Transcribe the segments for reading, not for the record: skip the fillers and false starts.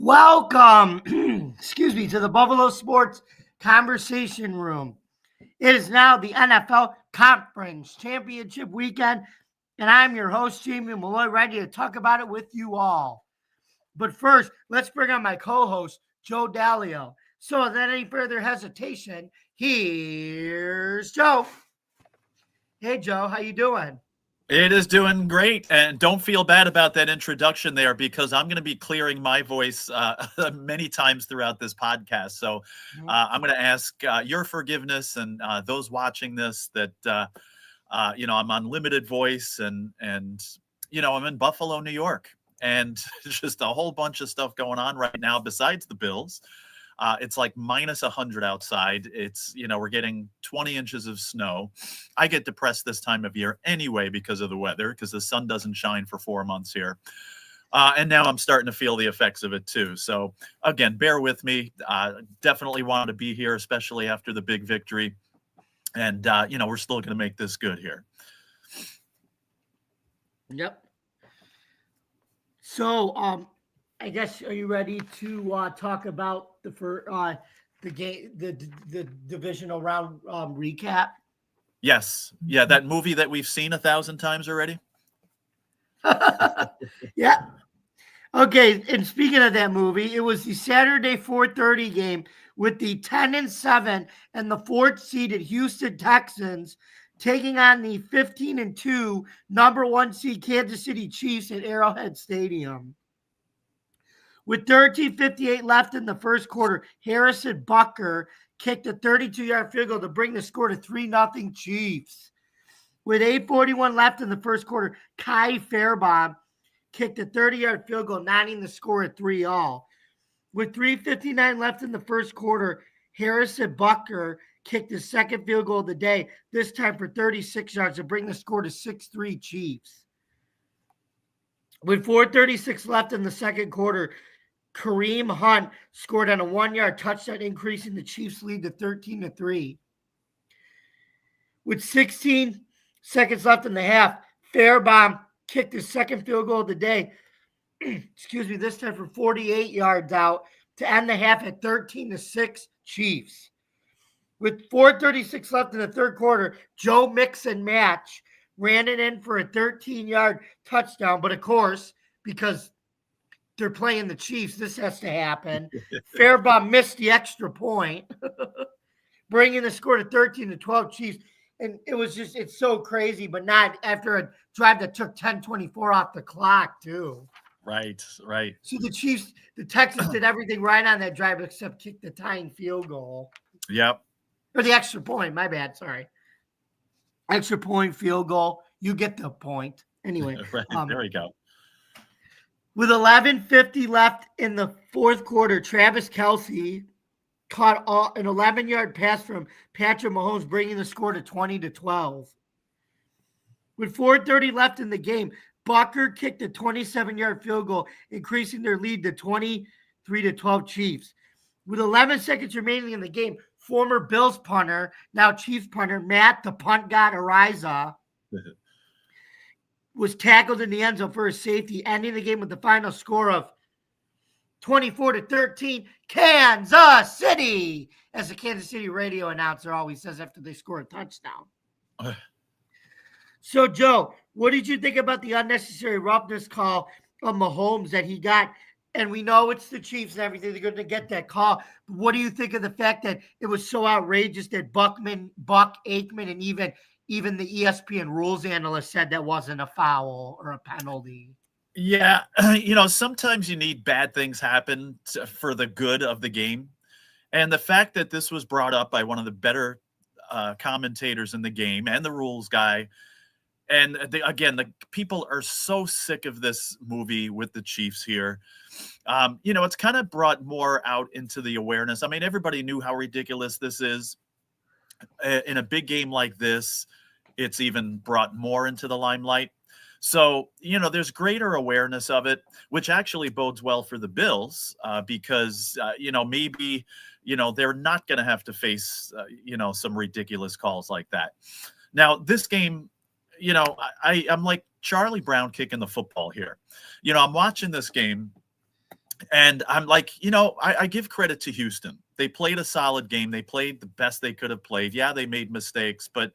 Welcome, excuse me, to the Buffalo Sports Conversation Room. It is now the NFL Conference Championship weekend, and I'm your host, Jamie Malloy, ready to talk about it with you all. But first, let's bring on my co-host, Joe Dalio. So without any further hesitation, here's Joe. Hey, Joe, how you doing? It is doing great, and don't feel bad about that introduction there because I'm going to be clearing my voice many times throughout this podcast. So I'm going to ask your forgiveness and those watching this that, I'm on limited voice and I'm in Buffalo, New York, and just a whole bunch of stuff going on right now besides the Bills. It's like minus 100 outside. It's, we're getting 20 inches of snow. I get depressed this time of year anyway because of the weather, because the sun doesn't shine for 4 months here. And now I'm starting to feel the effects of it too. So again, bear with me. Definitely wanted to be here, especially after the big victory. And, we're still going to make this good here. Yep. So, I guess, are you ready to talk about the game, the divisional round recap? Yes. Yeah, that movie that we've seen 1,000 times already. Yeah. Okay, and speaking of that movie, it was the Saturday 4:30 game with the 10-7 and the 4th seeded Houston Texans taking on the 15-2 number 1 seed Kansas City Chiefs at Arrowhead Stadium. With 13:58 left in the first quarter, Harrison Butker kicked a 32-yard field goal to bring the score to 3-0 Chiefs. With 8:41 left in the first quarter, Kai Fairbaum kicked a 30-yard field goal, knotting the score at 3-all. With 3:59 left in the first quarter, Harrison Butker kicked his second field goal of the day, this time for 36 yards to bring the score to 6-3 Chiefs. With 4:36 left in the second quarter, Kareem Hunt scored on a 1-yard touchdown, increasing the Chiefs' lead to 13-3. With 16 seconds left in the half, Fairbaum kicked his second field goal of the day, this time from 48 yards out to end the half at 13-6 Chiefs. With 4:36 left in the third quarter, Joe Mixon-Match ran it in for a 13-yard touchdown, but of course, because they're playing the Chiefs, this has to happen. Fairbaum missed the extra point, bringing the score to 13-12 Chiefs. And it was just, it's so crazy, but not after a drive that took 10:24 off the clock, too. Right. So the Texans did everything right on that drive except kick the tying field goal. Yep. Or the extra point, my bad, sorry. Extra point, field goal. You get the point. Anyway. Right, there we go. With 11:50 left in the fourth quarter, Travis Kelce caught an 11-yard pass from Patrick Mahomes, bringing the score to 20-12. With 4:30 left in the game, Butker kicked a 27-yard field goal, increasing their lead to 23-12 Chiefs. With 11 seconds remaining in the game, former Bills punter, now Chiefs punter, Matt the Punt God Ariza, was tackled in the end zone for a safety, ending the game with the final score of 24-13, Kansas City, as the Kansas City radio announcer always says after they score a touchdown. So, Joe, what did you think about the unnecessary roughness call of Mahomes that he got? And we know it's the Chiefs and everything. They're going to get that call. But what do you think of the fact that it was so outrageous that Buck Aikman, and even the ESPN rules analyst said that wasn't a foul or a penalty? Yeah, sometimes you need bad things happen for the good of the game. And the fact that this was brought up by one of the better commentators in the game and the rules guy. And again, the people are so sick of this movie with the Chiefs here. It's kind of brought more out into the awareness. I mean, everybody knew how ridiculous this is. In a big game like this, it's even brought more into the limelight. So, there's greater awareness of it, which actually bodes well for the Bills because, maybe, they're not going to have to face, some ridiculous calls like that. Now, this game, I'm like Charlie Brown kicking the football here. I'm watching this game and I'm like, I give credit to Houston. They played a solid game. They played the best they could have played. Yeah, they made mistakes, but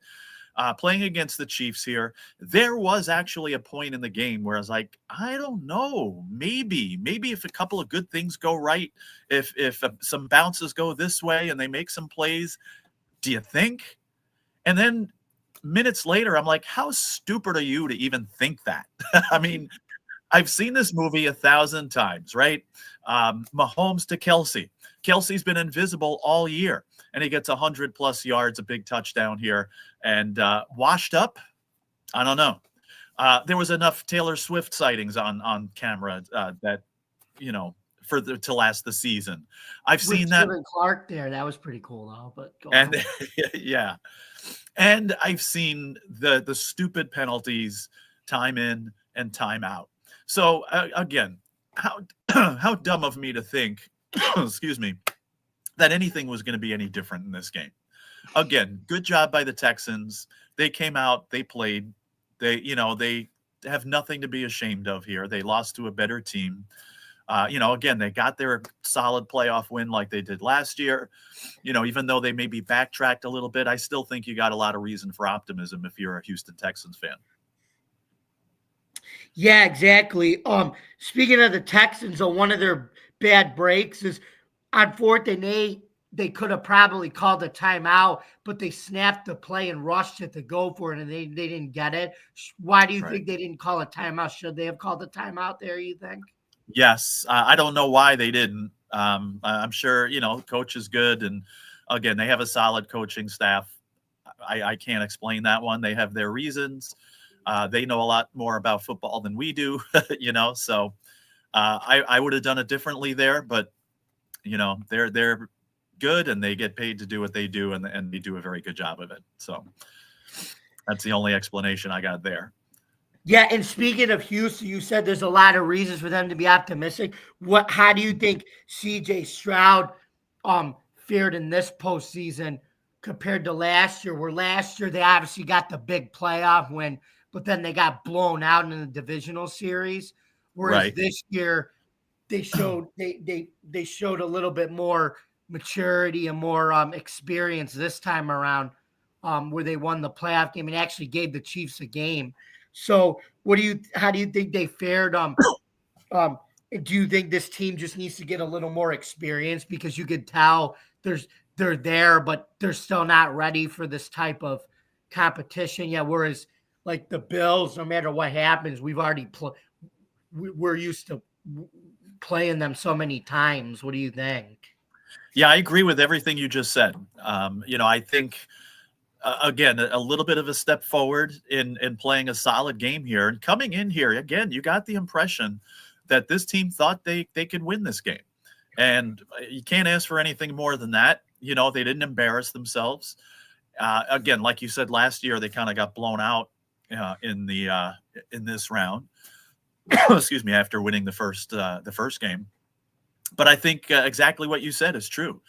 playing against the Chiefs here, there was actually a point in the game where I was like, I don't know, maybe if a couple of good things go right, if some bounces go this way and they make some plays, do you think? And then minutes later, I'm like, how stupid are you to even think that? I mean, I've seen this movie 1,000 times, right? Mahomes to Kelsey. Kelsey's been invisible all year, and he gets 100+ yards, a big touchdown here, and washed up. I don't know. There was enough Taylor Swift sightings on camera that to last the season. I've seen that. Kevin Clark there. That was pretty cool, though. But yeah, and I've seen the stupid penalties time in and time out. So again, how dumb of me to think, excuse me, that anything was going to be any different in this game. Again, good job by the Texans. They came out, they played. They have nothing to be ashamed of here. They lost to a better team. Again, they got their solid playoff win like they did last year. Even though they maybe backtracked a little bit, I still think you got a lot of reason for optimism if you're a Houston Texans fan. Yeah, exactly. Speaking of the Texans, one of their bad breaks is on 4th and 8. They could have probably called a timeout, but they snapped the play and rushed it to go for it, and they didn't get it. Why do you think they didn't call a timeout? Should they have called a timeout there, you think? Yes. I don't know why they didn't. I'm sure, coach is good. And again, they have a solid coaching staff. I can't explain that one. They have their reasons. They know a lot more about football than we do, so I would have done it differently there, but they're good and they get paid to do what they do, and they do a very good job of it. So that's the only explanation I got there. Yeah, and speaking of Houston, you said there's a lot of reasons for them to be optimistic. How do you think CJ Stroud fared in this postseason compared to last year? Where last year they obviously got the big playoff win, but then they got blown out in the divisional series. Whereas this year they showed they showed a little bit more maturity and more experience this time around, where they won the playoff game and actually gave the Chiefs a game. So how do you think they fared? Do you think this team just needs to get a little more experience, because you could tell they're there, but they're still not ready for this type of competition? Yeah. Whereas like the Bills, no matter what happens, we're used to playing them so many times. What do you think? Yeah, I agree with everything you just said. I think, again, a little bit of a step forward in playing a solid game here. And coming in here, again, you got the impression that this team thought they could win this game. And you can't ask for anything more than that. They didn't embarrass themselves. Again, like you said, last year, they kind of got blown out in this round. Excuse me, after winning the first game. But I think exactly what you said is true.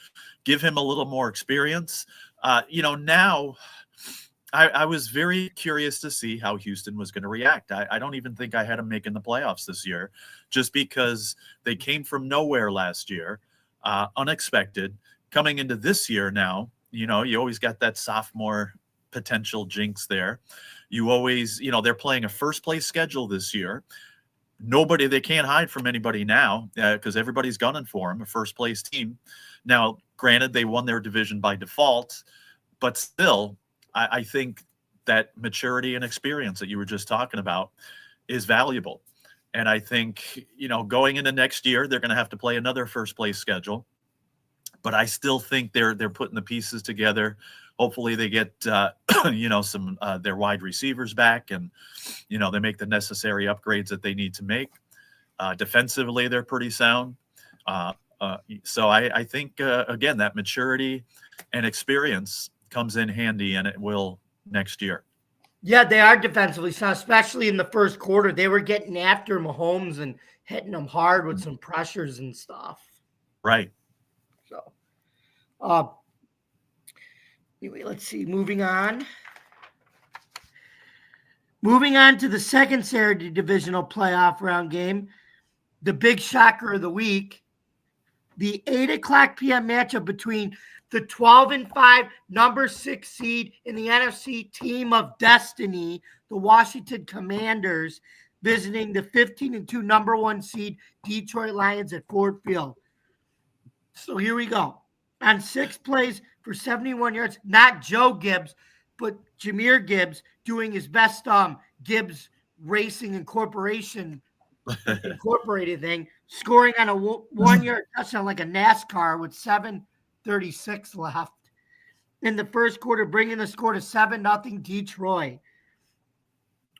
Give him a little more experience. Now I was very curious to see how Houston was going to react. I don't even think I had them making the playoffs this year, just because they came from nowhere last year, unexpected. Coming into this year now, you always got that sophomore potential jinx there. You always, they're playing a first place schedule this year. They can't hide from anybody now because everybody's gunning for them, a first place team. Now, granted, they won their division by default, but still, I think that maturity and experience that you were just talking about is valuable. And I think, going into next year, they're going to have to play another first place schedule. But I still think they're putting the pieces together. Hopefully they get, some their wide receivers back, and, they make the necessary upgrades that they need to make. Defensively, they're pretty sound. So I think, again, that maturity and experience comes in handy, and it will next year. Yeah, they are defensively sound, especially in the first quarter. They were getting after Mahomes and hitting him hard with some pressures and stuff. Right. So, anyway, let's see. Moving on. Moving on to the second Saturday divisional playoff round game, the big shocker of the week, the 8:00 p.m. matchup between the 12-5 number 6 seed in the NFC team of destiny, the Washington Commanders, visiting the 15-2 number 1 seed Detroit Lions at Ford Field. So here we go. On 6 plays for 71 yards, not Joe Gibbs, but Jahmyr Gibbs doing his best Gibbs Racing Incorporated thing, scoring on a 1-yard touchdown like a NASCAR with 7:36 left in the first quarter, bringing the score to 7-0 Detroit.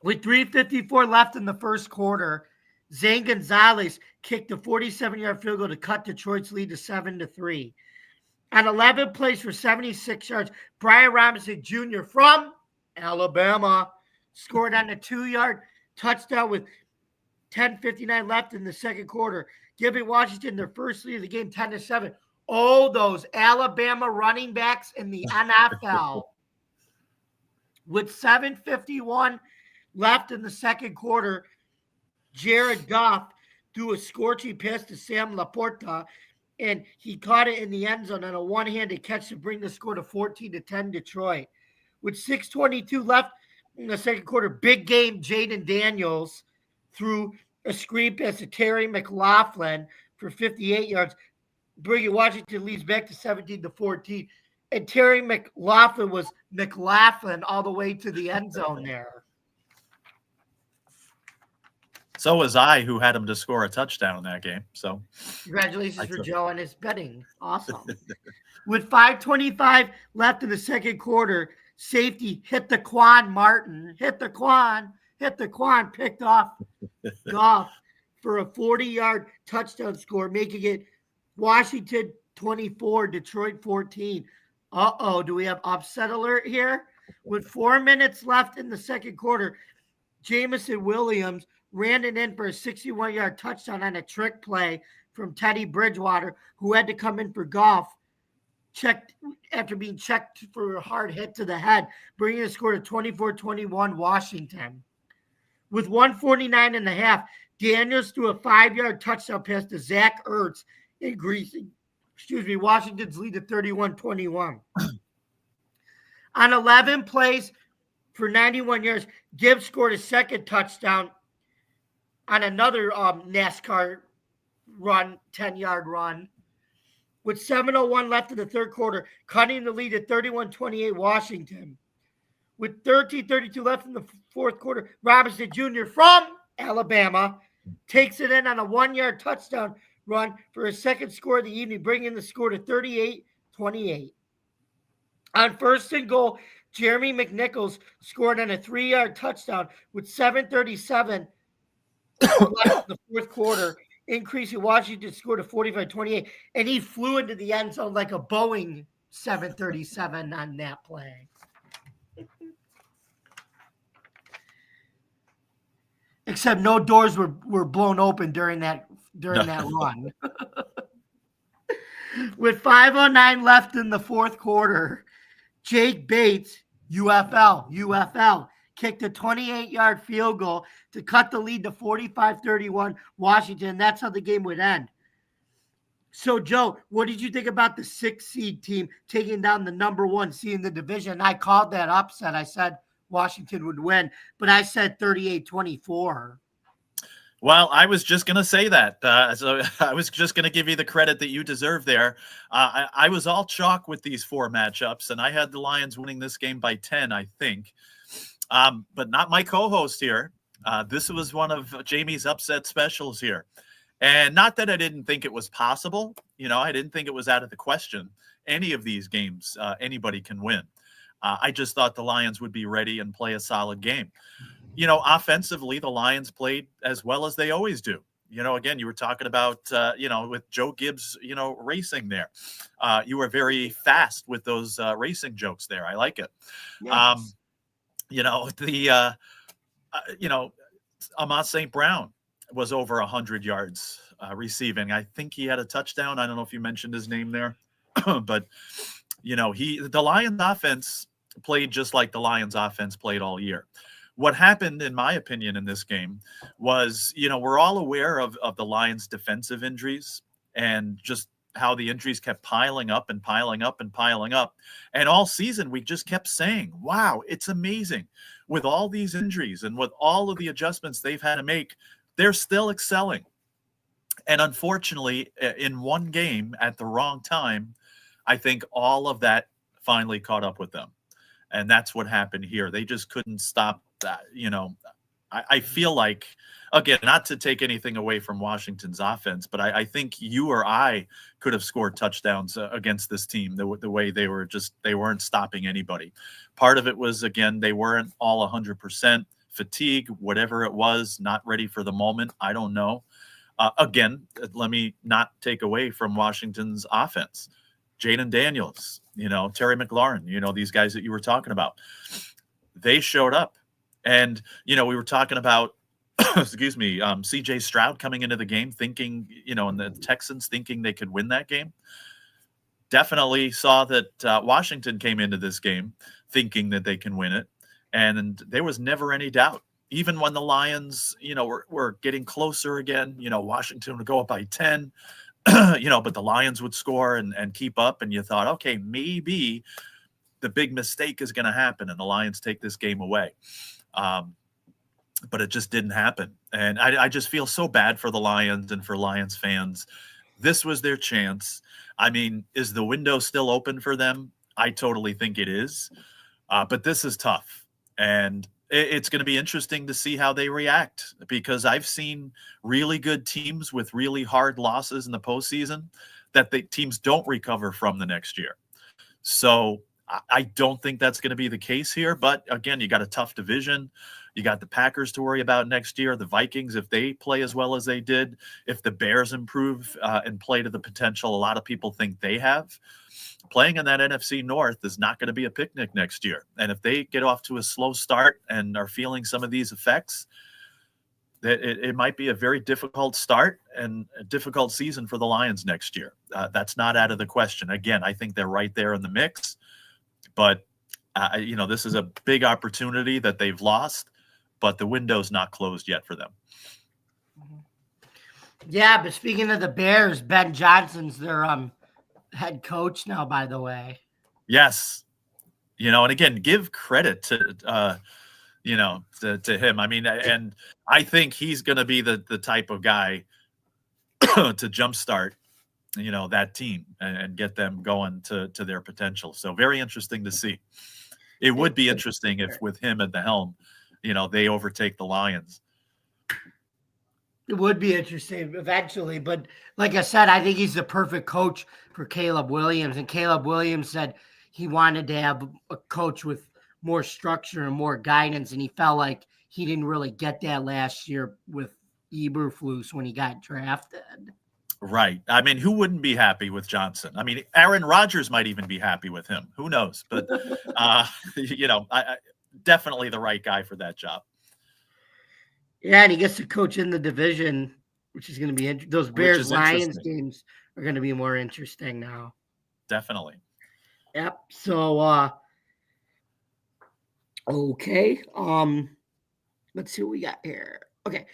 With 3:54 left in the first quarter, Zane Gonzalez kicked a 47-yard field goal to cut Detroit's lead to 7-3. On 11 plays for 76 yards, Brian Robinson Jr. from Alabama scored on a 2-yard touchdown with 10:59 left in the second quarter, giving Washington their first lead of the game, 10-7. Oh, those Alabama running backs in the NFL. With 7:51 left in the second quarter, Jared Goff threw a scorching pass to Sam Laporta, and he caught it in the end zone on a one-handed catch to bring the score to 14-10 Detroit. With 6:22 left in the second quarter, big game Jaden Daniels threw a screen pass to Terry McLaughlin for 58 yards, bringing Washington leads back to 17-14. And Terry McLaughlin was McLaughlin all the way to the end zone there. So was I, who had him to score a touchdown in that game. So congratulations for Joe and his betting. Awesome. With 5:25 left in the second quarter, safety hit the Quan Martin, picked off Goff for a 40-yard touchdown score, making it Washington 24, Detroit 14. Do we have upset alert here? With 4 minutes left in the second quarter, Jameson Williams ran it in for a 61-yard touchdown on a trick play from Teddy Bridgewater, who had to come in for Goff, checked after being checked for a hard hit to the head, bringing the score to 24-21 Washington. With 1:49 and a half, Daniels threw a 5-yard touchdown pass to Zach Ertz, increasing Washington's lead to 31-21. On 11 plays for 91 yards, Gibbs scored a second touchdown on another NASCAR run, 10-yard run. With 7:01 left in the third quarter, cutting the lead at 31-28 Washington. With 13:32 left in the fourth quarter, Robinson Jr. from Alabama takes it in on a 1-yard touchdown run for his second score of the evening, bringing the score to 38-28. On first and goal, Jeremy McNichols scored on a 3-yard touchdown with 7:37 left in the fourth quarter, increasing Washington's score to 45-28, and he flew into the end zone like a Boeing 737 on that play. Except no doors were blown open during that run. With 5:09 left in the fourth quarter, Jake Bates, UFL, kicked a 28-yard field goal to cut the lead to 45-31 Washington. That's how the game would end. So, Joe, what did you think about the 6 seed team taking down the number 1 seed in the division? I called that upset. I said Washington would win, but I said 38-24. Well, I was just going to say that. So I was just going to give you the credit that you deserve there. I was all chalk with these 4 matchups, and I had the Lions winning this game by 10, I think. But not my co-host here. This was one of Jamie's upset specials here. And not that I didn't think it was possible. I didn't think it was out of the question. Any of these games, anybody can win. I just thought the Lions would be ready and play a solid game. Offensively, the Lions played as well as they always do. Again, you were talking about, with Joe Gibbs, racing there. You were very fast with those racing jokes there. I like it. Yes. Amon St. Brown was over 100 yards receiving. I think he had a touchdown. I don't know if you mentioned his name there, but the Lions offense played just like the Lions offense played all year. What happened, in my opinion, in this game was, we're all aware of the Lions' defensive injuries and just how the injuries kept piling up and piling up and piling up. And all season, we just kept saying, wow, it's amazing. With all these injuries and with all of the adjustments they've had to make, they're still excelling. And unfortunately, in one game at the wrong time, I think all of that finally caught up with them. And that's what happened here. They just couldn't stop that. I feel like, again, not to take anything away from Washington's offense, but I think you or I could have scored touchdowns against this team the way they weren't stopping anybody. Part of it was, again, they weren't all 100%, fatigue, whatever it was, not ready for the moment. I don't know. Again, let me not take away from Washington's offense. Jaden Daniels, Terry McLaurin, these guys that you were talking about, they showed up. And, we were talking about, excuse me, CJ Stroud coming into the game thinking, and the Texans thinking they could win that game. Definitely saw that Washington came into this game thinking that they can win it. And there was never any doubt. Even when the Lions, were getting closer again, Washington would go up by 10, but the Lions would score and keep up. And you thought, okay, maybe the big mistake is going to happen and the Lions take this game away. But it just didn't happen. And I just feel so bad for the Lions and for Lions fans. This was their chance. I mean, is the window still open for them? I totally think it is. But this is tough. And it's going to be interesting to see how they react, because I've seen really good teams with really hard losses in the postseason that the teams don't recover from the next year. So I don't think that's going to be the case here. But again, you got a tough division. You got the Packers to worry about next year. The Vikings, if they play as well as they did, if the Bears improve and play to the potential a lot of people think they have, playing in that NFC North is not going to be a picnic next year. And if they get off to a slow start and are feeling some of these effects, it might be a very difficult start and a difficult season for the Lions next year. That's not out of the question. Again, I think they're right there in the mix. But, this is a big opportunity that they've lost, but the window's not closed yet for them. Yeah, but speaking of the Bears, Ben Johnson's their head coach now, by the way. Yes. And again, give credit to him. I mean, and I think he's going to be the type of guy to jumpstart, that team and get them going to their potential. So very interesting to see. It would be interesting if with him at the helm, they overtake the Lions. It would be interesting eventually, but like I said, I think he's the perfect coach for Caleb Williams. And Caleb Williams said he wanted to have a coach with more structure and more guidance, and he felt like he didn't really get that last year with Eberflus when he got drafted. Right. I mean, who wouldn't be happy with Johnson? I mean, Aaron Rodgers might even be happy with him. Who knows? But, I definitely the right guy for that job. Yeah, and he gets to coach in the division, which is going to be those Bears-Lions games are going to be more interesting now. Definitely. Yep. So, okay. Let's see what we got here. Okay.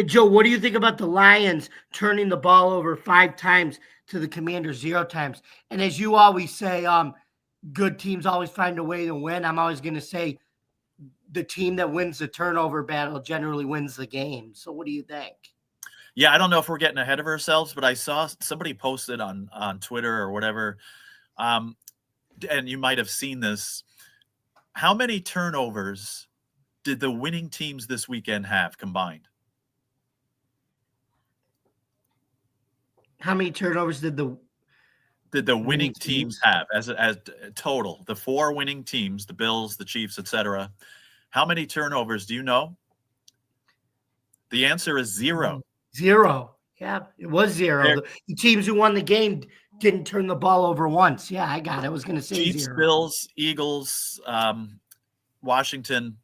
Joe, what do you think about the Lions turning the ball over 5 times to the Commanders 0 times? And as you always say, good teams always find a way to win. I'm always going to say the team that wins the turnover battle generally wins the game. So what do you think? Yeah, I don't know if we're getting ahead of ourselves, but I saw somebody posted on Twitter or whatever, and you might have seen this. How many turnovers did the winning teams this weekend have combined? How many turnovers did the winning teams have as total, the 4 winning teams, the Bills, the Chiefs, etc. How many turnovers do you know? The answer is 0. 0. Yeah, it was 0. The teams who won the game didn't turn the ball over once. Yeah, I got it. I was going to say Chiefs, 0. Bills, Eagles, Washington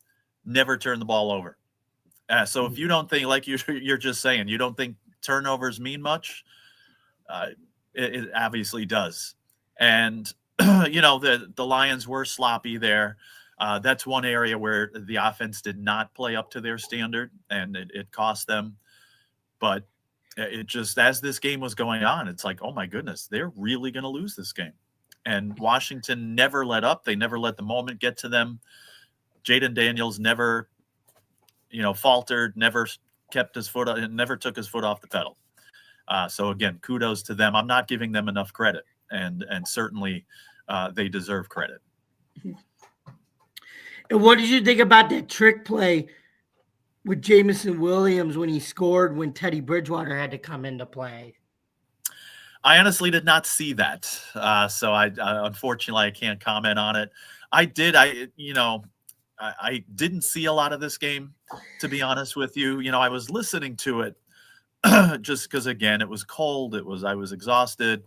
never turned the ball over. So if you don't think, like you're just saying, you don't think turnovers mean much, it obviously does. And the Lions were sloppy there. That's one area where the offense did not play up to their standard, and it cost them. But it just, as this game was going on, it's like, oh my goodness, they're really going to lose this game. And Washington never let up. They never let the moment get to them. Jaden Daniels never, faltered, never kept his foot, never took his foot off the pedal. So again, kudos to them. I'm not giving them enough credit, and certainly they deserve credit. And what did you think about that trick play with Jameson Williams when he scored when Teddy Bridgewater had to come into play? I honestly did not see that. So I unfortunately I can't comment on it. I didn't see a lot of this game, to be honest with you. I was listening to it just because, again, it was cold. I was exhausted.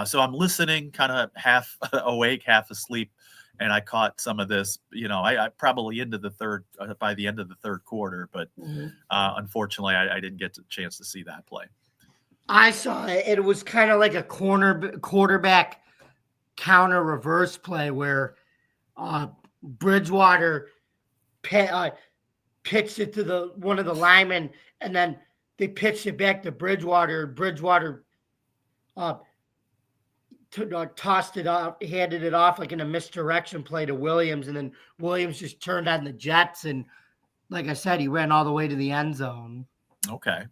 So I'm listening, kind of half awake, half asleep. And I caught some of this, I probably into the by the end of the third quarter, but unfortunately I didn't get a chance to see that play. I saw it. It was kind of like a quarterback counter reverse play where Bridgewater pitched it to one of the linemen, and then they pitched it back to Bridgewater. Bridgewater tossed it off, handed it off like in a misdirection play to Williams, and then Williams just turned on the Jets, and like I said, he ran all the way to the end zone. Okay.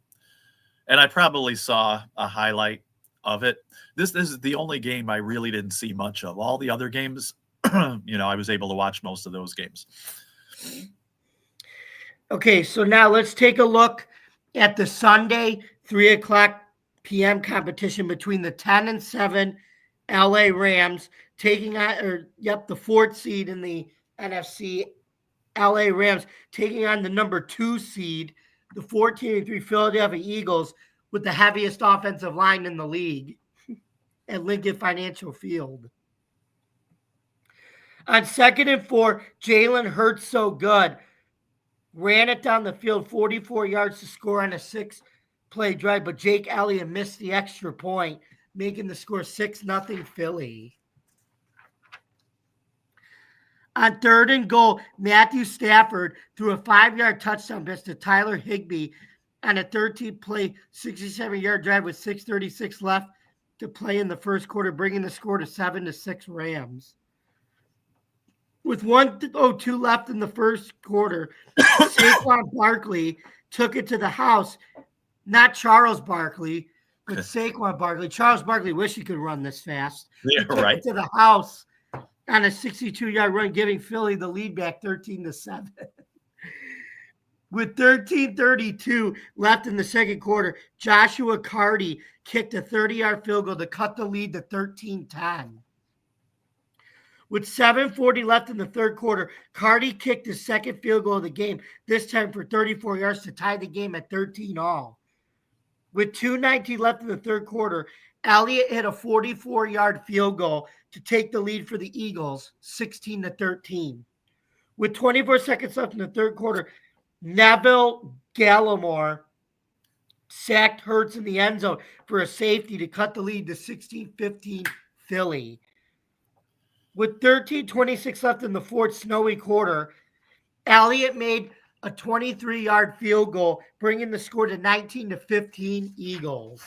And I probably saw a highlight of it. This is the only game I really didn't see much of. All the other games, I was able to watch most of those games. Okay, so now let's take a look at the Sunday 3:00 p.m. competition between the 10-7 LA Rams taking on, the 4th seed in the NFC, LA Rams taking on the number 2 seed, the 14-3 Philadelphia Eagles, with the heaviest offensive line in the league at Lincoln Financial Field. On 2nd and 4, Jalen Hurts so good. Ran it down the field, 44 yards to score on a 6-play drive, but Jake Elliott missed the extra point, making the score 6-0 Philly. On 3rd and goal, Matthew Stafford threw a 5-yard touchdown pass to Tyler Higbee on a 13-play, 67-yard drive with 6:36 left to play in the first quarter, bringing the score to 7-6 Rams. With 1:02 left in the first quarter, Saquon Barkley took it to the house. Not Charles Barkley, but Saquon Barkley. Charles Barkley wished he could run this fast. Yeah, right. To the house on a 62-yard run, giving Philly the lead back 13-7. With 13:32 left in the second quarter, Joshua Carty kicked a 30-yard field goal to cut the lead to 13-10. With 7:40 left in the third quarter, Carty kicked his second field goal of the game, this time for 34 yards to tie the game at 13-all. With 2:19 left in the third quarter, Elliott hit a 44-yard field goal to take the lead for the Eagles, 16-13. With 24 seconds left in the third quarter, Neville Gallimore sacked Hurts in the end zone for a safety to cut the lead to 16-15 Philly. With 13:26 left in the fourth snowy quarter, Elliott made a 23-yard field goal, bringing the score to 19-15 Eagles.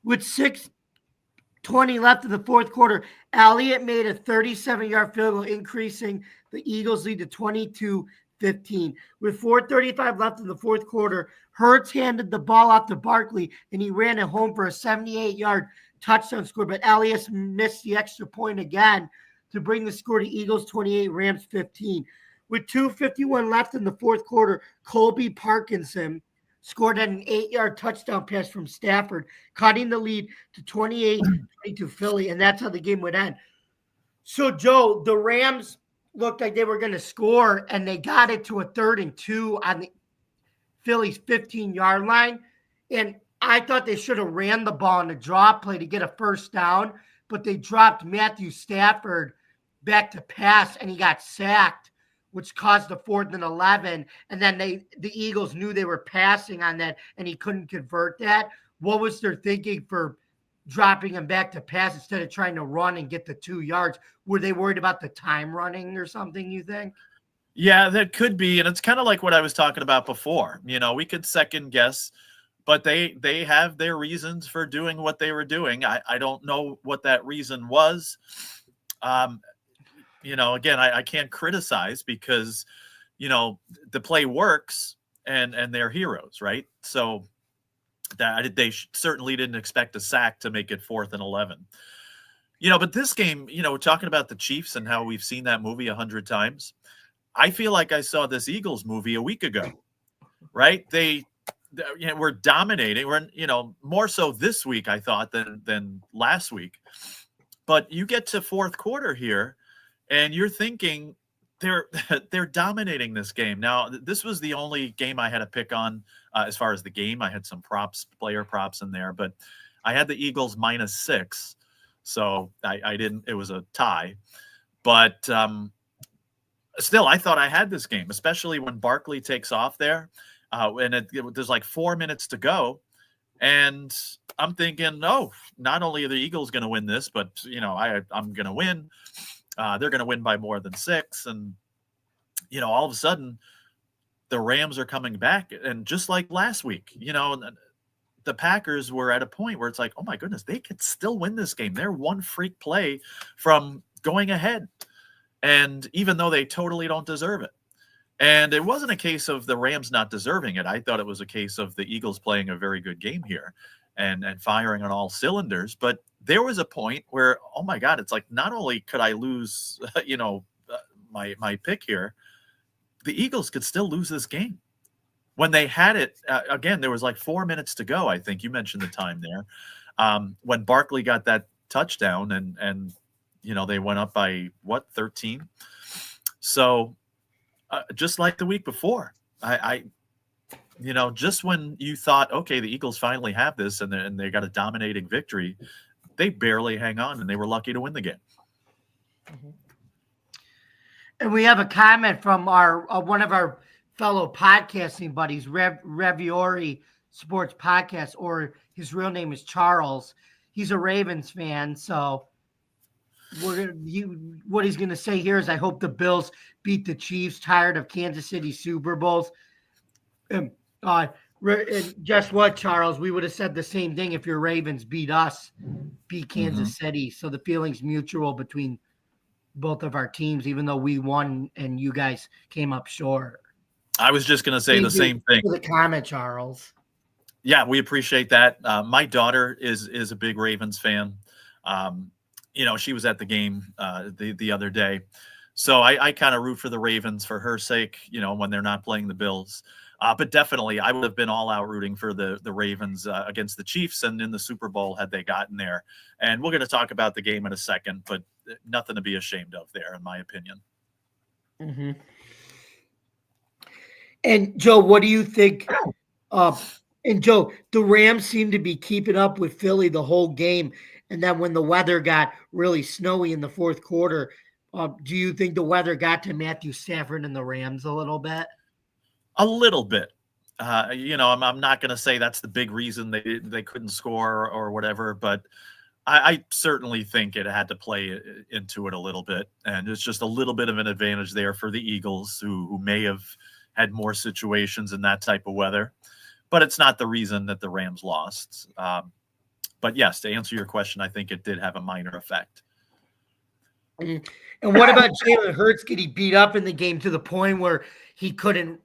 With 6:20 left in the fourth quarter, Elliott made a 37-yard field goal, increasing the Eagles' lead to 22-15. With 4:35 left in the fourth quarter, Hurts handed the ball off to Barkley, and he ran it home for a 78-yard touchdown score, but Elliott missed the extra point again to bring the score to Eagles 28, Rams 15. With 2:51 left in the fourth quarter, Colby Parkinson scored an 8-yard touchdown pass from Stafford, cutting the lead to 28-22 Philly, and that's how the game would end. So, Joe, the Rams looked like they were going to score, and they got it to a 3rd and 2 on the Philly's 15-yard line. And I thought they should have ran the ball in a drop play to get a first down, but they dropped Matthew Stafford back to pass, and he got sacked, which caused the 4th and 11. And then the Eagles knew they were passing on that, and he couldn't convert that. What was their thinking for dropping him back to pass instead of trying to run and get the 2 yards? Were they worried about the time running or something, you think? Yeah, that could be. And it's kind of like what I was talking about before. We could second guess, but they have their reasons for doing what they were doing. I don't know what that reason was. Again, I can't criticize because, the play works and they're heroes, right? So that they certainly didn't expect a sack to make it 4th and 11. But this game, we're talking about the Chiefs and how we've seen that movie 100 times. I feel like I saw this Eagles movie a week ago, right? They were dominating. We're, more so this week, I thought, than last week. But you get to 4th quarter here, and you're thinking they're dominating this game. Now, this was the only game I had to pick on as far as the game. I had some player props in there, but I had the Eagles -6. So I didn't, it was a tie. But still, I thought I had this game, especially when Barkley takes off there. And there's like 4 minutes to go. And I'm thinking, no, not only are the Eagles going to win this, but, I'm going to win. They're going to win by more than 6. And, all of a sudden, the Rams are coming back. And just like last week, the Packers were at a point where it's like, oh, my goodness, they could still win this game. They're one freak play from going ahead. And even though they totally don't deserve it. And it wasn't a case of the Rams not deserving it. I thought it was a case of the Eagles playing a very good game here and firing on all cylinders. But there was a point where, oh my God, it's like, not only could I lose, my pick here, the Eagles could still lose this game. When they had it, again, there was like 4 minutes to go. I think you mentioned the time there. When Barkley got that touchdown and they went up by 13. So just like the week before, just when you thought, okay, the Eagles finally have this and they got a dominating victory, they barely hang on, and they were lucky to win the game. Mm-hmm. And we have a comment from our one of our fellow podcasting buddies, Reviori Sports Podcast, or his real name is Charles. He's a Ravens fan, so what he's going to say here is, I hope the Bills beat the Chiefs, tired of Kansas City Super Bowls. And guess what, Charles? We would have said the same thing if your Ravens beat Kansas City. So the feeling's mutual between both of our teams, even though we won and you guys came up short. I was just going to say the same thing. For the comment, Charles. Yeah, we appreciate that. My daughter is a big Ravens fan. She was at the game the other day. So I kind of root for the Ravens for her sake, when they're not playing the Bills. But definitely, I would have been all out rooting for the Ravens against the Chiefs and in the Super Bowl had they gotten there. And we're going to talk about the game in a second, but nothing to be ashamed of there, in my opinion. Mm-hmm. And Joe, what do you think? And Joe, the Rams seem to be keeping up with Philly the whole game. And then when the weather got really snowy in the 4th quarter, do you think the weather got to Matthew Stafford and the Rams a little bit? A little bit. I'm not going to say that's the big reason they couldn't score or whatever, but I certainly think it had to play into it a little bit. And it's just a little bit of an advantage there for the Eagles, who may have had more situations in that type of weather. But it's not the reason that the Rams lost. But yes, to answer your question, I think it did have a minor effect. And what about Jalen Hurts getting beat up in the game to the point where he couldn't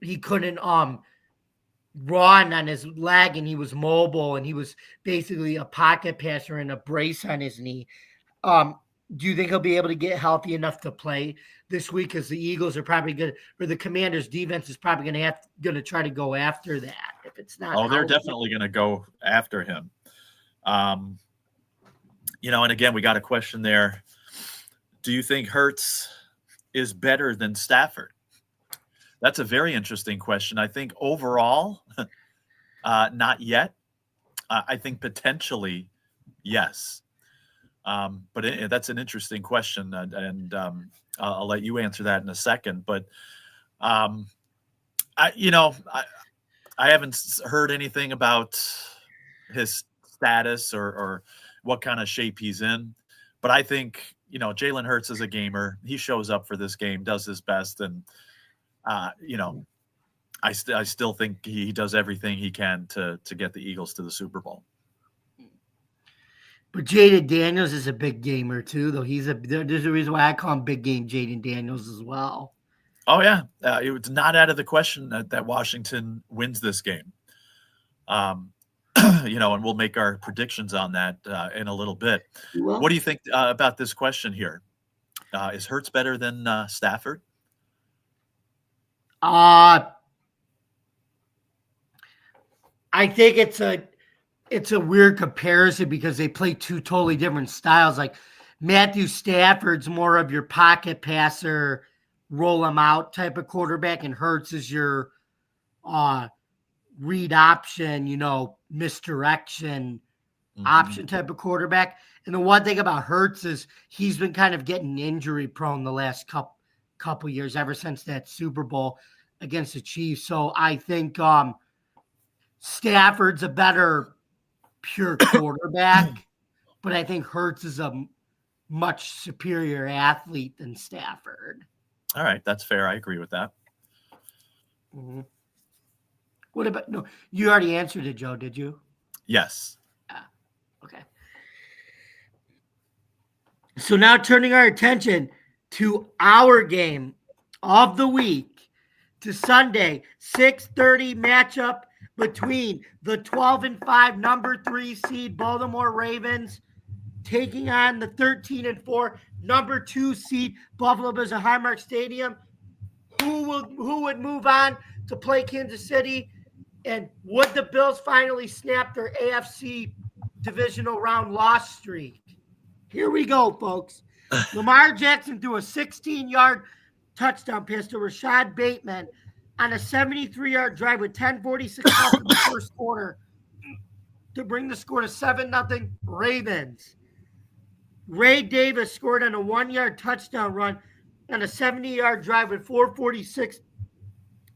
run on his leg, and he was mobile, and he was basically a pocket passer and a brace on his knee? Do you think he'll be able to get healthy enough to play this week? Because the Eagles are probably good, or the Commanders' defense is probably going to try to go after that. if it's not. Oh, they're healthy. definitely going to go after him. And again, we got a question there. Do you think Hurts is better than Stafford? That's a very interesting question. I think overall, not yet. I think potentially, yes. But that's an interesting question, and I'll let you answer that in a second. But I haven't heard anything about his status or what kind of shape he's in. But I think Jalen Hurts is a gamer. He shows up for this game, does his best, and I still think he does everything he can to get the Eagles to the Super Bowl. But Jaden Daniels is a big gamer too, though. There's a reason why I call him Big Game Jaden Daniels as well. Oh yeah, it's not out of the question that Washington wins this game. And we'll make our predictions on that in a little bit. What do you think about this question here? Is Hurts better than Stafford? I think it's a weird comparison because they play two totally different styles. Like Matthew Stafford's more of your pocket passer, roll him out type of quarterback, and Hurts is your read option, misdirection option type of quarterback. And the one thing about Hurts is he's been kind of getting injury prone the last couple years, ever since that Super Bowl against the Chiefs. So I think Stafford's a better pure quarterback, but I think Hurts is a much superior athlete than Stafford. All right, that's fair. I agree with that. Mm-hmm. What about no? You already answered it, Joe. Did you? Yes. Okay. So now turning our attention to our game of the week, to Sunday, 6:30 matchup between the 12-5 number 3 seed Baltimore Ravens taking on the 13-4 number 2 seed Buffalo Bills at Highmark Stadium. Who would move on to play Kansas City? And would the Bills finally snap their AFC divisional round loss streak? Here we go, folks. Lamar Jackson threw a 16-yard touchdown pass to Rashad Bateman on a 73-yard drive with 10:46 left in the first quarter to bring the score to 7-0 Ravens. Ray Davis scored on a 1-yard touchdown run on a 70-yard drive with 4:46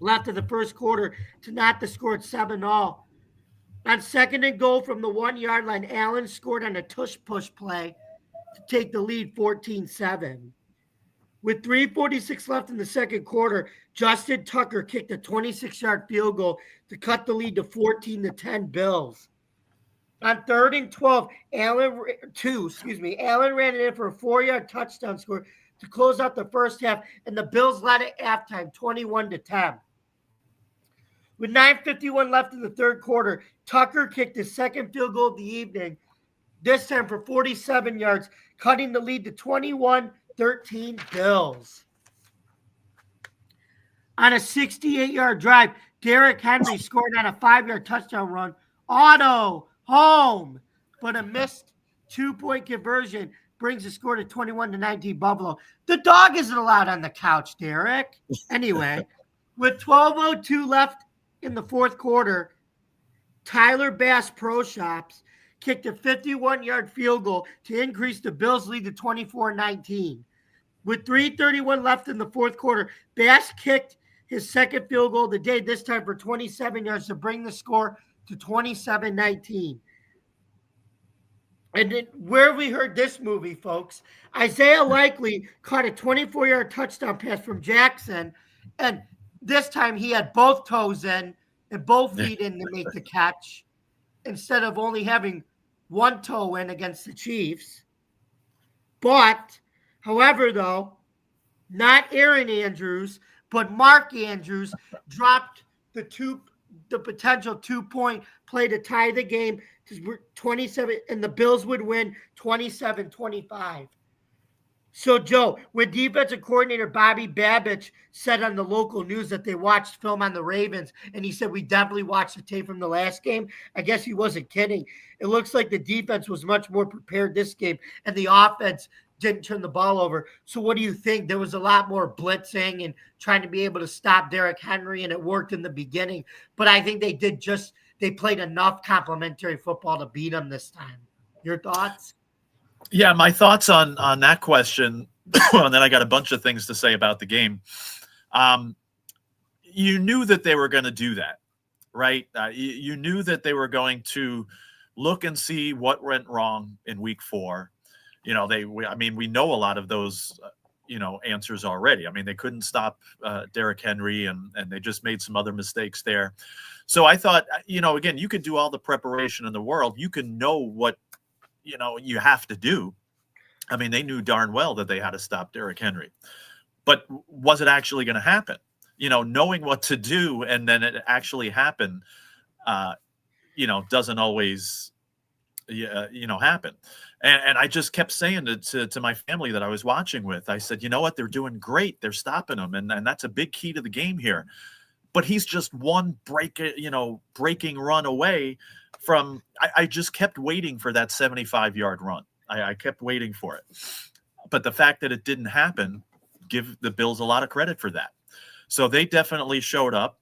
left of the first quarter to knot the score at 7-0. On 2nd and goal from the 1-yard line, Allen scored on a tush-push play to take the lead 14-7. With 3:46 left in the second quarter, Justin Tucker kicked a 26-yard field goal to cut the lead to 14-10 Bills. On 3rd and 12, Allen ran it in for a 4-yard touchdown score to close out the first half, and the Bills led at halftime 21-10. With 9:51 left in the third quarter, Tucker kicked his second field goal of the evening, this time for 47 yards, cutting the lead to 21-13 Bills. On a 68-yard drive, Derrick Henry scored on a 5-yard touchdown run. Auto, home, but a missed 2-point conversion brings the score to 21-19 Buffalo. The dog isn't allowed on the couch, Derek. Anyway, with 12:02 left in the fourth quarter, Tyler Bass Pro Shops kicked a 51-yard field goal to increase the Bills' lead to 24-19. With 3:31 left in the fourth quarter, Bass kicked his second field goal of the day, this time for 27 yards to bring the score to 27-19. And then where we heard this movie, folks, Isaiah Likely caught a 24-yard touchdown pass from Jackson, and this time he had both toes in and both feet in to make the catch instead of only having one toe in against the Chiefs. But, however, though, not Aaron Andrews, but Mark Andrews dropped the potential 2-point play to tie the game to 27, and the Bills would win 27-25. So, Joe, when defensive coordinator Bobby Babich said on the local news that they watched film on the Ravens, and he said, we definitely watched the tape from the last game, I guess he wasn't kidding. It looks like the defense was much more prepared this game, and the offense didn't turn the ball over. So, what do you think? There was a lot more blitzing and trying to be able to stop Derrick Henry, and it worked in the beginning. But I think they played enough complementary football to beat them this time. Your thoughts? Yeah, my thoughts on that question, and then I got a bunch of things to say about the game. You knew that they were going to do that, right? You knew that they were going to look and see what went wrong in week 4. We know a lot of those, answers already. I mean, they couldn't stop Derrick Henry, and they just made some other mistakes there. So I thought, again, you could do all the preparation in the world. You can know what you have to do. I mean, they knew darn well that they had to stop Derrick Henry, but was it actually going to happen? Knowing what to do and then it actually happened, doesn't always, happen. And I just kept saying to my family that I was watching with, I said, you know what, they're doing great. They're stopping them. And that's a big key to the game here. But he's just one breaking run away from, I just kept waiting for that 75-yard run. I kept waiting for it. But the fact that it didn't happen, give the Bills a lot of credit for that. So they definitely showed up,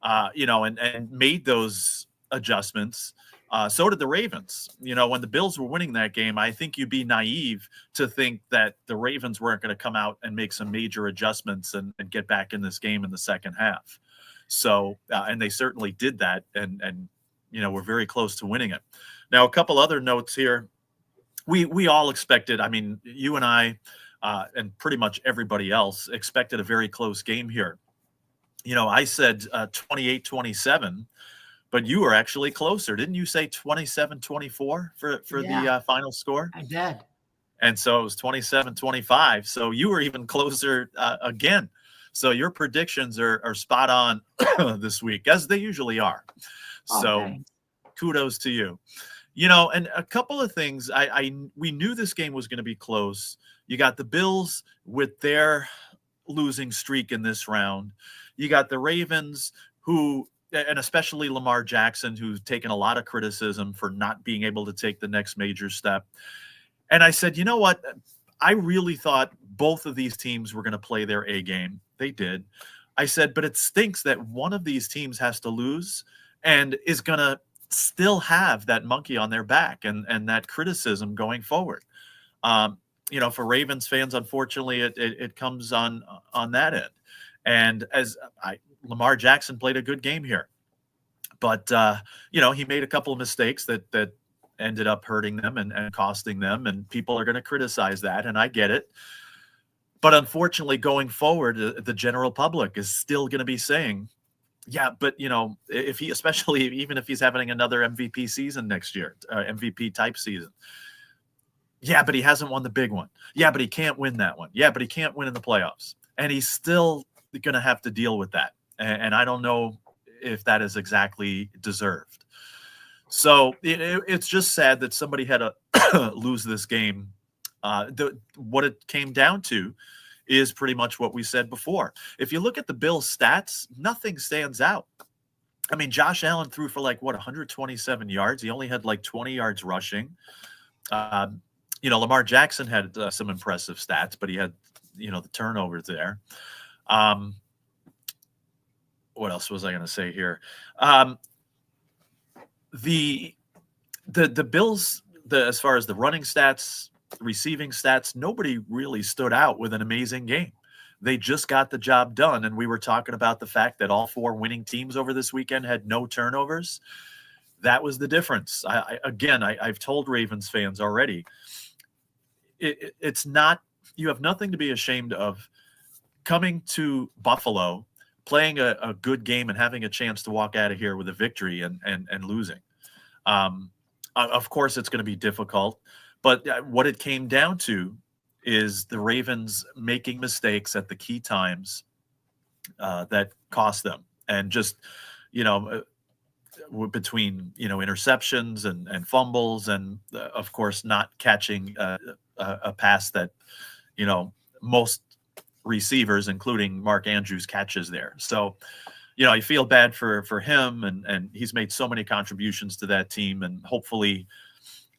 and made those adjustments. So did the Ravens. When the Bills were winning that game, I think you'd be naive to think that the Ravens weren't going to come out and make some major adjustments and get back in this game in the second half. So, and they certainly did that, and we're very close to winning it. Now, a couple other notes here. We all expected, I mean, you and I, and pretty much everybody else expected a very close game here. I said 28-27, but you were actually closer. Didn't you say 27-24 for the final score? I did. And so it was 27-25. So you were even closer again. So your predictions are spot on this week, as they usually are. So kudos to you. And a couple of things, we knew this game was going to be close. You got the Bills with their losing streak in this round. You got the Ravens who, and especially Lamar Jackson, who's taken a lot of criticism for not being able to take the next major step. And I said, you know what? I really thought both of these teams were going to play their A game. They did. I said, but it stinks that one of these teams has to lose and is going to still have that monkey on their back and that criticism going forward. For Ravens fans, unfortunately, it comes on that end. And Lamar Jackson played a good game here, but he made a couple of mistakes that ended up hurting them and costing them, and people are going to criticize that, and I get it. But unfortunately, going forward, the general public is still going to be saying, yeah, but if he, especially even if he's having another MVP season next year, MVP type season. Yeah, but he hasn't won the big one. Yeah, but he can't win that one. Yeah, but he can't win in the playoffs. And he's still going to have to deal with that. And I don't know if that is exactly deserved. So it's just sad that somebody had to lose this game. What it came down to is pretty much what we said before. If you look at the Bills' stats, nothing stands out. I mean, Josh Allen threw for 127 yards. He only had 20 yards rushing. Lamar Jackson had some impressive stats, but he had, the turnovers there. What else was I going to say here? The Bills, as far as the running stats, receiving stats, nobody really stood out with an amazing game. They just got the job done. And we were talking about the fact that all 4 winning teams over this weekend had no turnovers. That was the difference. I've told Ravens fans already, it's not, you have nothing to be ashamed of coming to Buffalo, playing a good game and having a chance to walk out of here with a victory and losing. Of course, it's going to be difficult. But what it came down to is the Ravens making mistakes at the key times that cost them. And just, between, interceptions and fumbles and, of course, not catching a pass that, most receivers, including Mark Andrews, catches there. So, you feel bad for him, and he's made so many contributions to that team, and hopefully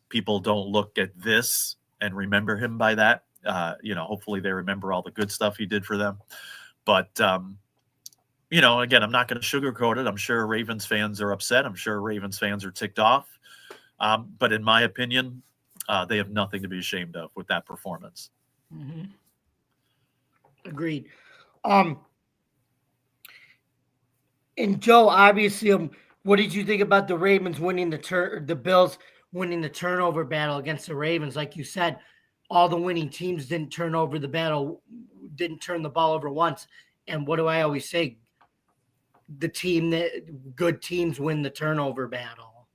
people don't look at this and remember him by that. Hopefully they remember all the good stuff he did for them. But, again, I'm not going to sugarcoat it. I'm sure Ravens fans are upset. I'm sure Ravens fans are ticked off. But in my opinion, they have nothing to be ashamed of with that performance. Mm-hmm. Agreed. And Joe, obviously, what did you think about the Ravens winning the Bills winning the turnover battle against the Ravens? Like you said, all the winning teams didn't turn the ball over once. And what do I always say? Good teams win the turnover battle.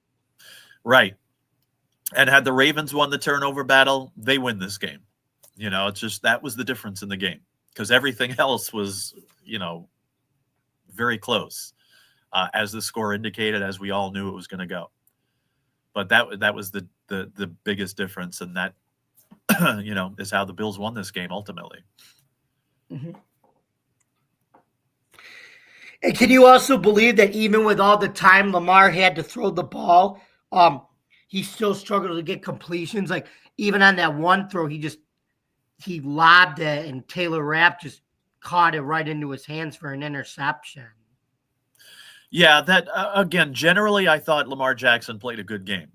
Right. And had the Ravens won the turnover battle, they win this game. It's just that was the difference in the game, because everything else was, very close, as the score indicated, as we all knew it was going to go. But that was the biggest difference, and that is how the Bills won this game ultimately. Mm-hmm. And can you also believe that even with all the time Lamar had to throw the ball, he still struggled to get completions? Like even on that one throw, he lobbed it, and Taylor Rapp just caught it right into his hands for an interception. Yeah, that again, generally I thought Lamar Jackson played a good game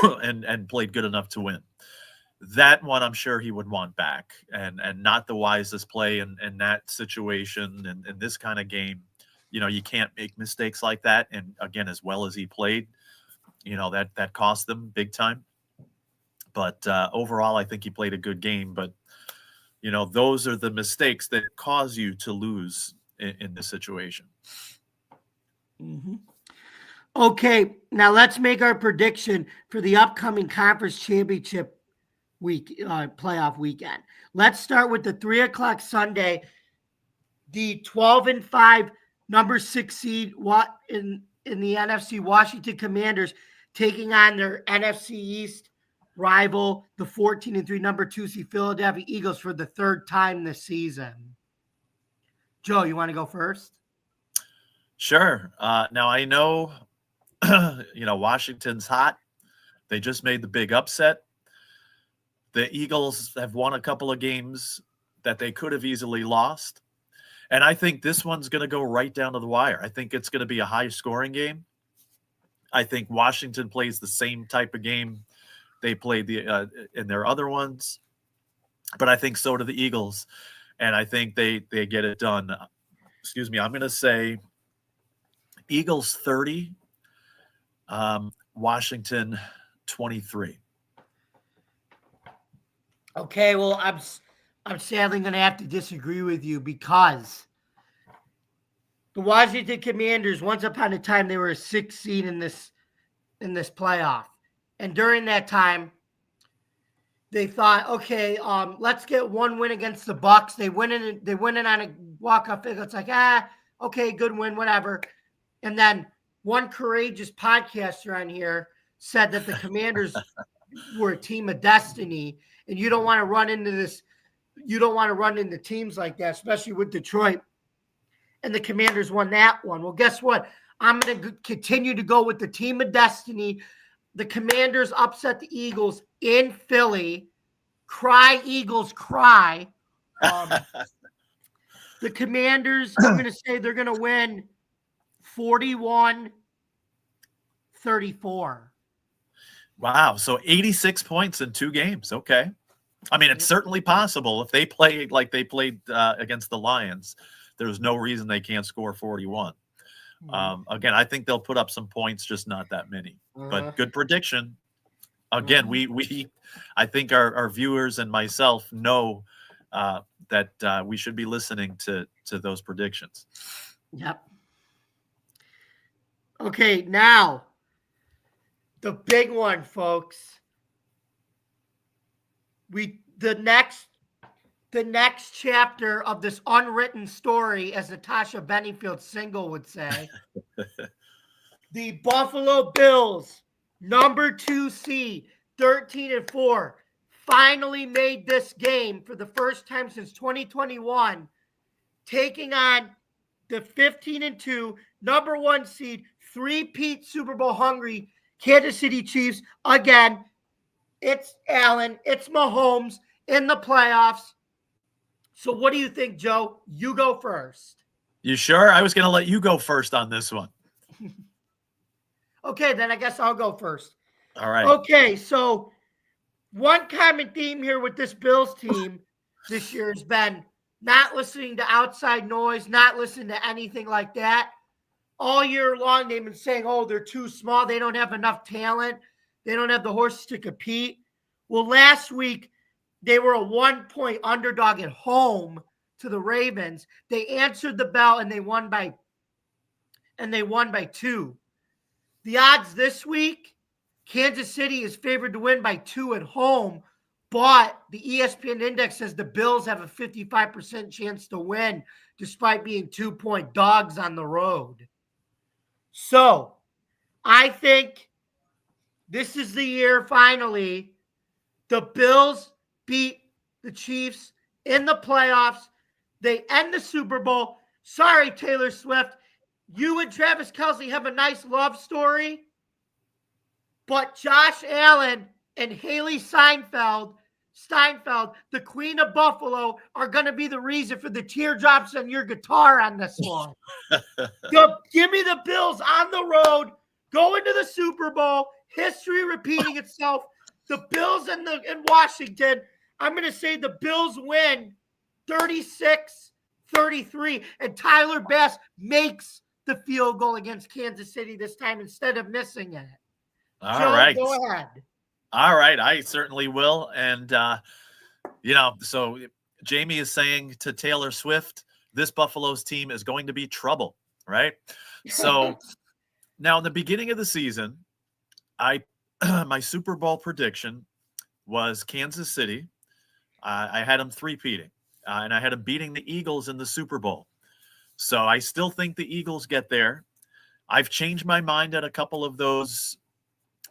and played good enough to win. That one I'm sure he would want back, and not the wisest play in that situation and in this kind of game. You can't make mistakes like that. And again, as well as he played, that cost them big time. But overall, I think he played a good game. But, those are the mistakes that cause you to lose in this situation. Mm-hmm. Okay, now let's make our prediction for the upcoming conference championship week, playoff weekend. Let's start with the 3:00 Sunday. The 12-5 number 6 seed in the NFC, Washington Commanders, taking on their NFC East rival, the 14-3 number 2 seed Philadelphia Eagles, for the third time this season. Joe, you want to go first? Sure. Now I know, Washington's hot. They just made the big upset. The Eagles have won a couple of games that they could have easily lost. And I think this one's going to go right down to the wire. I think it's going to be a high-scoring game. I think Washington plays the same type of game they played in their other ones. But I think so do the Eagles. And I think they get it done. Excuse me, I'm going to say Eagles 30, Washington 23. Okay, well, I'm sadly going to have to disagree with you, because the Washington Commanders, once upon a time, they were a 6th seed in this playoff. And during that time, they thought, okay, let's get one win against the Bucs. They win it on a walk-off field. It's like, okay, good win, whatever. And then one courageous podcaster on here said that the Commanders were a team of destiny, and you don't want to run into this. You don't want to run into teams like that, especially with Detroit. And the Commanders won that one. Well, guess what? I'm going to continue to go with the team of destiny. The Commanders upset the Eagles in Philly. Cry, Eagles, cry. The Commanders, I'm going to say they're going to win 41-34. Wow. So 86 points in 2 games. Okay. I mean, it's certainly possible if they play like they played against the Lions. There's no reason they can't score 41. Again, I think they'll put up some points, just not that many. But good prediction. Again, I think our viewers and myself know that we should be listening to those predictions. Yep. Okay, now the big one, folks. The next chapter of this unwritten story, as Natasha Bedingfield Single would say. The Buffalo Bills, number 2 seed, 13-4, finally made this game for the first time since 2021, taking on the 15-2 number 1 seed, three-peat Super Bowl hungry Kansas City Chiefs. Again, it's Allen, it's Mahomes in the playoffs. So what do you think, Joe? You go first. You sure? I was going to let you go first on this one. Okay, then I guess I'll go first. All right. Okay, so one common theme here with this Bills team this year has been not listening to outside noise, not listening to anything like that. All year long, they've been saying, oh, they're too small. They don't have enough talent. They don't have the horses to compete. Well, last week, they were a 1-point underdog at home to the Ravens. They answered the bell and they won by 2. The odds this week, Kansas City is favored to win by 2 at home, but the ESPN index says the Bills have a 55% chance to win despite being 2-point dogs on the road. So I think this is the year finally the Bills beat the Chiefs in the playoffs. They end the Super Bowl. Sorry, Taylor Swift. You and Travis Kelce have a nice love story, but Josh Allen and Haley Steinfeld, the Queen of Buffalo, are going to be the reason for the teardrops on your guitar on this one. Give me the Bills on the road, go into the Super Bowl, history repeating itself. The Bills in Washington, I'm going to say the Bills win 36-33, and Tyler Bass makes the field goal against Kansas City this time instead of missing it. All Joe, right. go ahead. All right. I certainly will. And, so Jamie is saying to Taylor Swift, this Buffalo's team is going to be trouble, right? So now in the beginning of the season, my Super Bowl prediction was Kansas City. I had them three-peating, and I had them beating the Eagles in the Super Bowl. So I still think the Eagles get there. I've changed my mind at a couple of those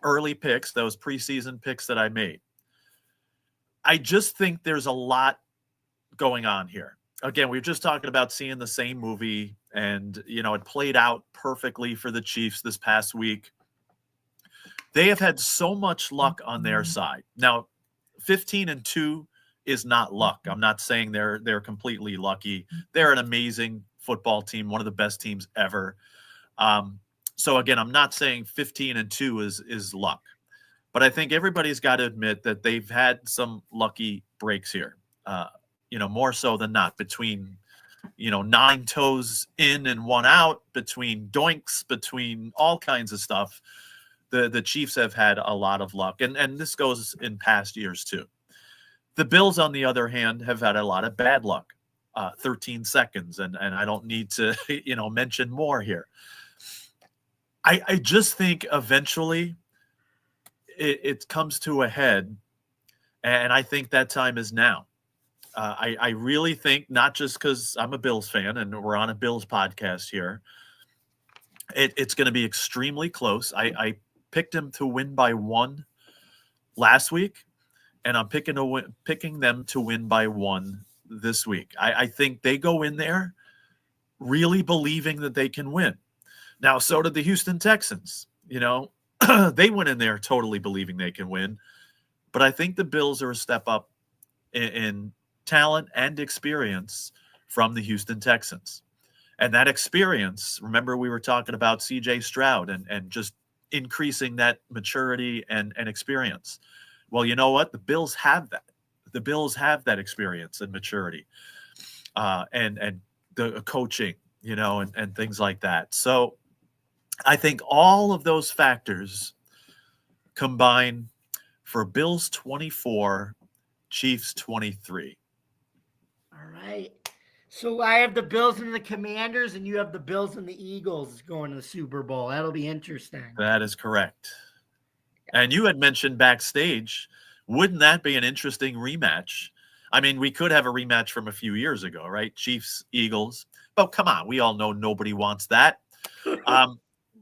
early picks, those preseason picks that I made. I just think there's a lot going on here. Again, we were just talking about seeing the same movie, and, it played out perfectly for the Chiefs this past week. They have had so much luck on their side. Now, 15-2 is not luck. I'm not saying they're completely lucky. They're an amazing football team, one of the best teams ever. So again, I'm not saying 15-2 is luck, but I think everybody's got to admit that they've had some lucky breaks here. More so than not, between 9 toes in and 1 out, between doinks, between all kinds of stuff. The Chiefs have had a lot of luck, and this goes in past years too. The Bills, on the other hand, have had a lot of bad luck. 13 seconds, and I don't need to mention more here. I just think eventually it comes to a head, and I think that time is now. I really think, not just because I'm a Bills fan and we're on a Bills podcast here, it's going to be extremely close. I picked them to win by 1 last week, and I'm picking them to win by 1 this week. I think they go in there really believing that they can win. Now, so did the Houston Texans. They went in there totally believing they can win. But I think the Bills are a step up in talent and experience from the Houston Texans. And that experience, remember we were talking about C.J. Stroud and just increasing that maturity and experience. Well, you know what? The Bills have that. The Bills have that experience and maturity and the coaching, and things like that. So I think all of those factors combine for Bills 24, Chiefs 23. All right. So I have the Bills and the Commanders, and you have the Bills and the Eagles going to the Super Bowl. That'll be interesting. That is correct. And you had mentioned backstage, wouldn't that be an interesting rematch? I mean, we could have a rematch from a few years ago, right? Chiefs, Eagles. But come on, we all know nobody wants that.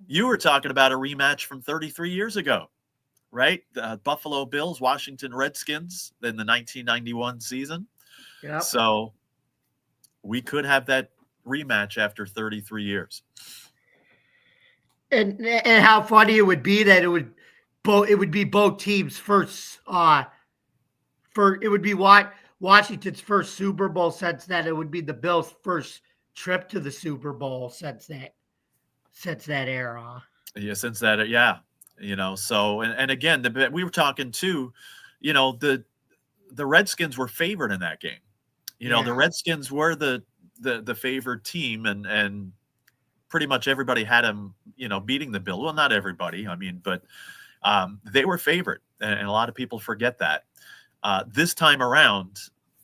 You were talking about a rematch from 33 years ago, right? The Buffalo Bills, Washington Redskins in the 1991 season. Yep. So we could have that rematch after 33 years. And how funny it would be that it would be both teams' first it would be Washington's first Super Bowl since that. It would be the Bills' first trip to the Super Bowl since that era. Yeah, since that, yeah. So and again, we were talking too, the Redskins were favored in that game. The Redskins were the favored team, and pretty much everybody had them, beating the Bills. Well, not everybody, but they were favored, and a lot of people forget that. This time around,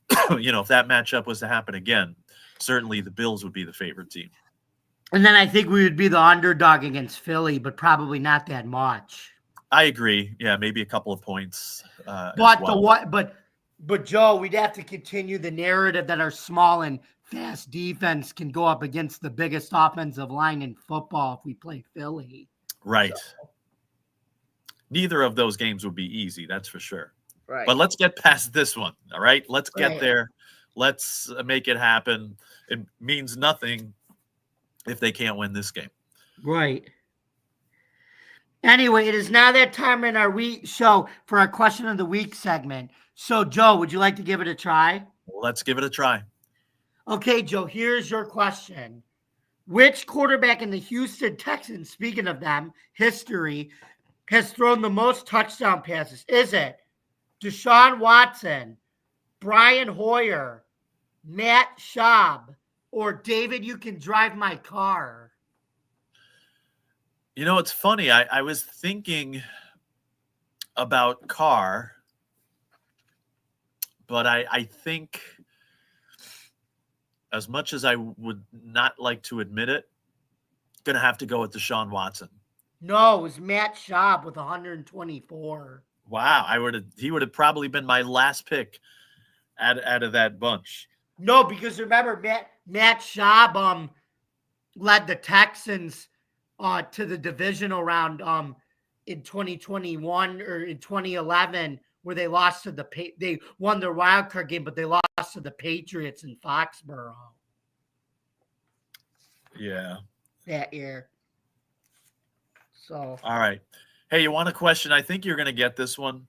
if that matchup was to happen again, certainly the Bills would be the favorite team. And then I think we would be the underdog against Philly, but probably not that much. I agree. Yeah, maybe a couple of points. But Joe, we'd have to continue the narrative that our small and fast defense can go up against the biggest offensive line in football if we play Philly. Right. So. Neither of those games would be easy, that's for sure. Right. But let's get past this one, all right? Let's get there. Let's make it happen. It means nothing if they can't win this game. Right. Anyway, it is now that time in our show for our question of the week segment. So, Joe, would you like to give it a try? Let's give it a try. Okay, Joe, here's your question. Which quarterback in the Houston Texans, speaking of them, history, has thrown the most touchdown passes? Is it Deshaun Watson, Brian Hoyer, Matt Schaub, or David, you can drive my car? It's funny. I was thinking about Carr, but I think, as much as I would not like to admit it, going to have to go with Deshaun Watson. No, it was Matt Schaub with 124. Wow, he would have probably been my last pick out of that bunch. No, because remember, Matt Schaub led the Texans to the divisional round in 2021 or in 2011, where they lost to they won the wild card game, but they lost to the Patriots in Foxborough. Yeah. That year. So. All right. Hey, you want a question? I think you're going to get this one.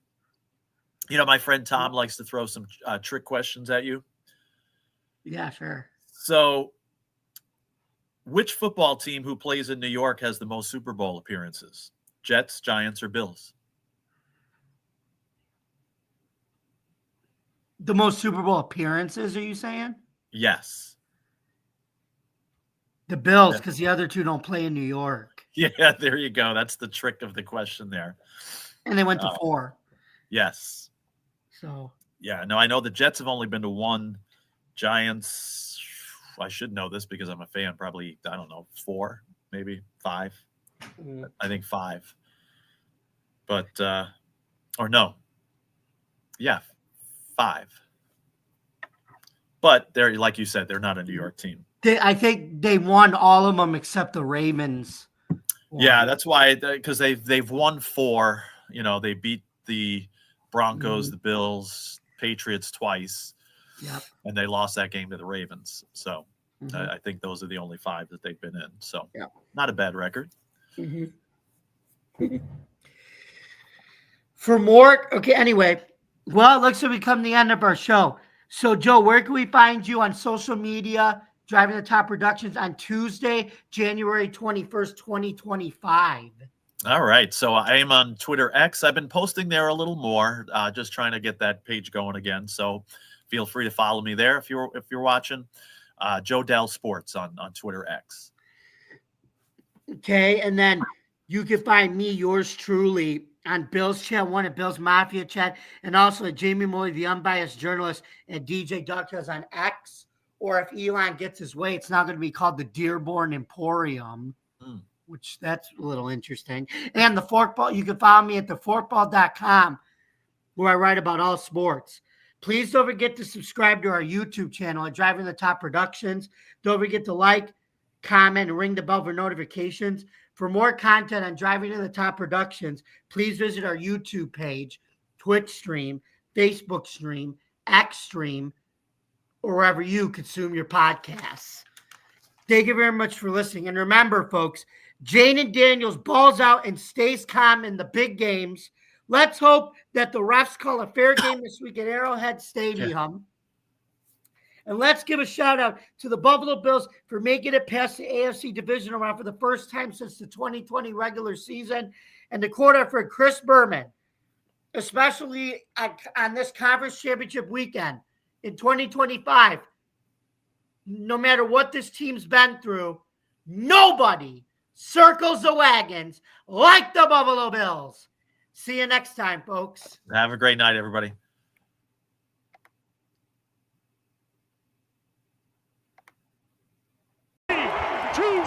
My friend Tom likes to throw some trick questions at you. Yeah, sure. So, which football team who plays in New York has the most Super Bowl appearances? Jets, Giants, or Bills? The most Super Bowl appearances, are you saying? Yes. The Bills, because the other two don't play in New York. Yeah, there you go. That's the trick of the question there. And they went to 4. Yes. So. Yeah, no, I know the Jets have only been to 1. Giants, I should know this because I'm a fan, probably, 4, maybe 5. I think 5. But, or no. Yeah, 5. But they're, like you said, they're not a New York team. I think they won all of them except the Ravens. Yeah, that's why, because they've won 4. They beat the Broncos, the Bills, Patriots twice. Yep. And they lost that game to the Ravens. So I think those are the only 5 that they've been in. So not a bad record. For more, okay, anyway. Well, it looks like we come to the end of our show. So, Joe, where can we find you on social media, Driving the Top Productions, on Tuesday, January 21st, 2025? All right. So I am on Twitter X. I've been posting there a little more, just trying to get that page going again. So feel free to follow me there if you're watching. Joe Dell Sports on Twitter X. Okay, and then you can find me, yours truly, on Bill's Chat 1 at Bill's Mafia Chat, and also at Jamie Molly, the unbiased journalist, at DJ Ducktails on X. Or if Elon gets his way, it's now going to be called the Dearborn Emporium, which that's a little interesting. And the Forkball, you can follow me at theforkball.com, where I write about all sports. Please don't forget to subscribe to our YouTube channel at Driving the Top Productions. Don't forget to like, comment, and ring the bell for notifications For more content on Driving to the Top Productions, please visit our YouTube page, Twitch stream, Facebook stream, X stream, or wherever you consume your podcasts. Thank you very much for listening. And remember, folks, Jayden Daniels balls out and stays calm in the big games. Let's hope that the refs call a fair game this week at Arrowhead Stadium. Yeah. And let's give a shout out to the Buffalo Bills for making it past the AFC divisional round for the first time since the 2020 regular season. And the quarter for Chris Berman, especially on this conference championship weekend in 2025. No matter what this team's been through, nobody circles the wagons like the Buffalo Bills. See you next time, folks. Have a great night, everybody. Two,